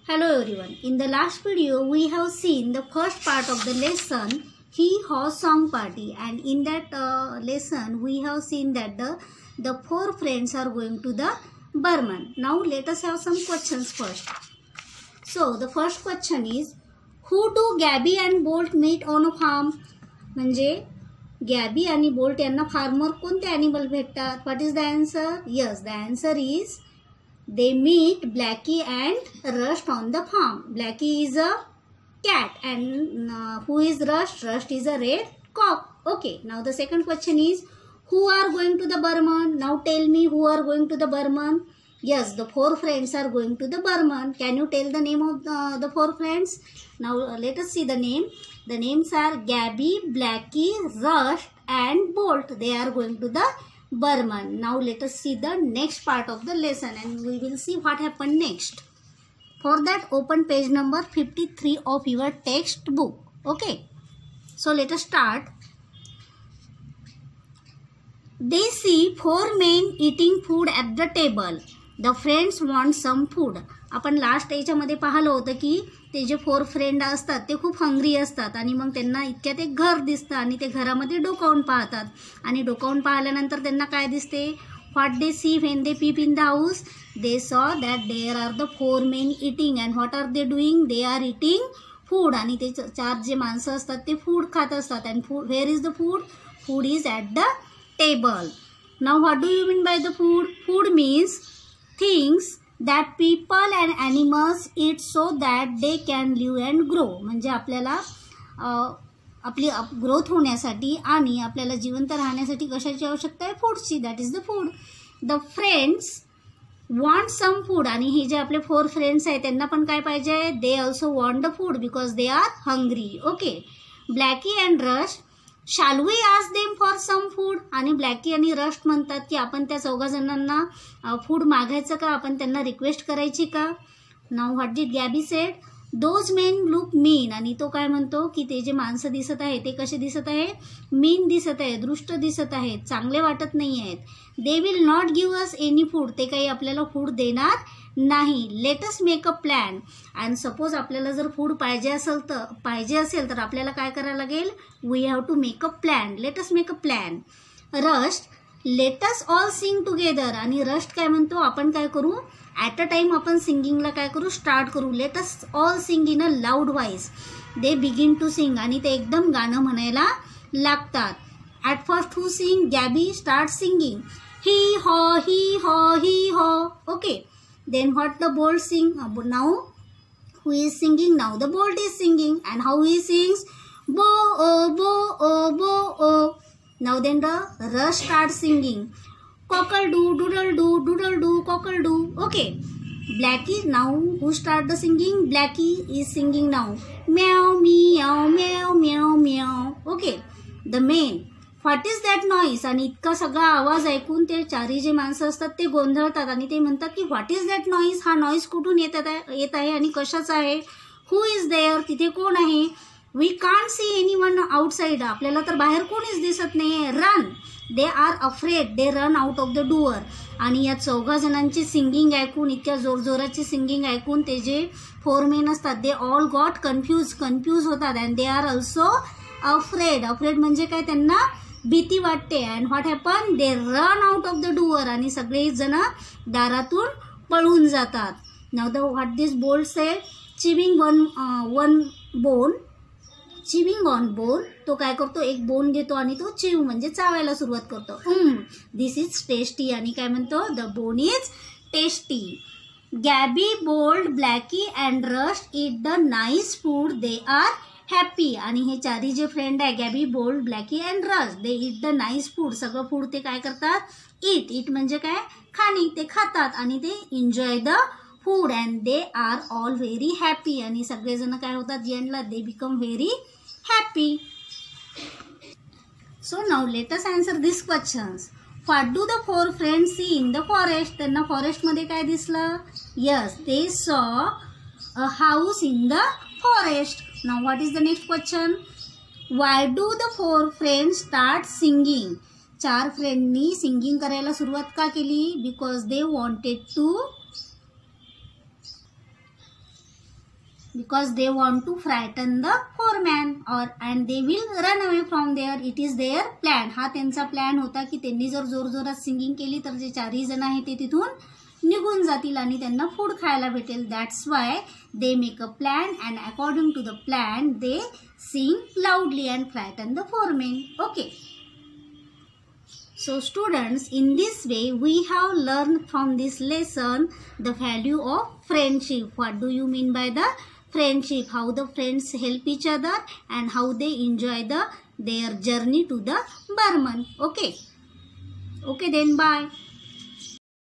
Hello everyone. In the last video we have seen the first part of the lesson He Haw Song Party, and in that lesson we have seen that the four friends are going to the Burman. Now let us have some questions first. So the first question is, who do Gabby and Bolt meet on a farm? म्हणजे गॅबी आणि bolt यांना farmer कोणते animal भेटतात? What is the answer? Yes, the answer is they meet Blackie and Rust on the farm. Blackie is a cat and who is Rust? Rust is a red cock. Okay, now the second question is, who are going to the Burman? Now tell me who are going to the Burman. Yes, the four friends are going to the Burman. Can you tell the name of the four friends? Now let us see the name. The names are Gabby, Blackie, Rust and Bolt. They are going to the Burman. Now let us see the next part of the lesson and we will see what happened next. For that, open page number 53 of your textbook. Okay, so let us start. They see four men eating food at the table. The friends want some food. आपण last याच्यामध्ये पाहिलं होतं की ते जे four friend असतात ते खूप हंग्री असतात आणि मग त्यांना इतक्यात एक घर दिसतं आणि ते घरामध्ये डोकावून पाहतात आणि डोकावून पाहिल्यानंतर त्यांना काय दिसते? What they see when they peep in the house? They saw that there are the four men eating and what are they doing? They are eating food. आणि ते चार जे माणसं असतात ते फूड खात असतात. And food, where is the food? Food is at the table. Now what do you mean by the food? Food means things that people and animals eat so that they can live and grow. म्हणजे आपल्याला आपली growth होण्यासाठी आणि आपल्याला जिवंत राहण्यासाठी कशाची आवश्यकता आहे? फूडची. That is the food. The friends want some food. आणि हे जे आपले फोर फ्रेंड्स आहेत त्यांना पण काय पाहिजे? They also want the food because they are hungry. Okay. Blacky and Rust, shall we ask them for some food. आणि ब्लॅकी आणि रस्ट म्हणतात की आपण त्या चौघा जणांना फूड मागायचं का? आपण त्यांना रिक्वेस्ट करायची का? नाव what did Gabby said? Those men look mean. आणि तो काय म्हणतो की ते जे माणसं दिसत आहे ते कसे दिसत आहे? मीन दिसत आहे, दृष्ट दिसत आहेत, चांगले वाटत नाही आहेत. They will not give us any food. ते काही आपल्याला फूड देणार नाही. Late us make a plan. And suppose आपल्याला जर फूड पाहिजे असेल तर आपल्याला काय करायला लागेल? We have to make a plan. Let us make a plan. Rust, let us all sing together. आणि रस्ट काय म्हणतो? आपण काय करू? ॲट अ टाइम आपण सिंगिंगला काय करू? स्टार्ट करू. Let us all sing in a loud voice. They begin to sing. आणि ते एकदम गाणं म्हणायला लागतात. At first who sing? Gabby start singing. Hee haw hee haw hee haw. Okay. Then what the bolt sing? Now who is singing? Now the bolt is singing. And how he sings? Bo oh bo oh bo oh. Now then the rush starts singing. Cockle doo doodle doo cockle doo. Okay. Blackie, now who start the singing? Blackie is singing now. Meow meow meow meow meow. Okay. The man, what is that noise. आणि इतका सगळा आवाज ऐकून ते चारही जे माणसं असतात ते गोंधळतात आणि ते म्हणतात की व्हॉट इज दॅट नॉईस? हा नॉईस कुठून येत आहे आणि कशाचा आहे? Who is there? तिथे कोण आहे? We can't see anyone outside. आपल्याला तर बाहेर कोणीच दिसत नाही. Run. They are afraid. They run out of the door. आणि या चौघा जणांची सिंगिंग ऐकून, इतक्या जोरजोराची सिंगिंग ऐकून ते जे फोर मेन असतात दे ऑल गॉट कन्फ्यूज होतात. And they R also afraid. Afraid म्हणजे काय? त्यांना भीती वाटते. And what happen? They run out of the door. आणि सगळे जण दारातून पळून जातात. नाव the what this bolt sed? Chewing one bone. Chewing on bone. तो काय करतो? एक बोन घेतो आणि तो चिव म्हणजे चावायला सुरुवात करतो. This is tasty. आणि काय म्हणतो? The bone is tasty. Gabby, Bolt, Blackie and Rust eat the nice food. They are happy. आणि हे चारही जे फ्रेंड आहे Gabby, Bolt, Blackie and Rust, they eat the nice food. सगळं फूड ते काय करतात? इट म्हणजे काय? खाणी. ते खातात आणि ते enjoy the food. And they are all very happy. आणि सगळेजण काय होतात एंडला? They become very happy. So now let us answer this questions. What do the four friends see in the forest? त्यांना फॉरेस्टमध्ये काय दिसलं? Yes, they saw a house in the forest. Now what is the next question? Why do the four friends start singing? चार फ्रेंडनी singing करायला सुरुवात का केली? Because they wanted to because they want to frighten the foreman and they will run away from there. It is their plan. हा त्यांचा plan होता की त्यांनी जर जोरजोरात सिंगिंग केली तर जे 4 जण आहेत ते तिथून निघून जातील आणि त्यांना फूड खायला भेटेल. That's why they make a plan and according to the plan they sing loudly and frighten the four men. Okay. So students, in this way we have learned from this lesson the value of friendship. What do you mean by the friendship? How the friends help each other and how they enjoy their journey to the Burman. Okay then, bye.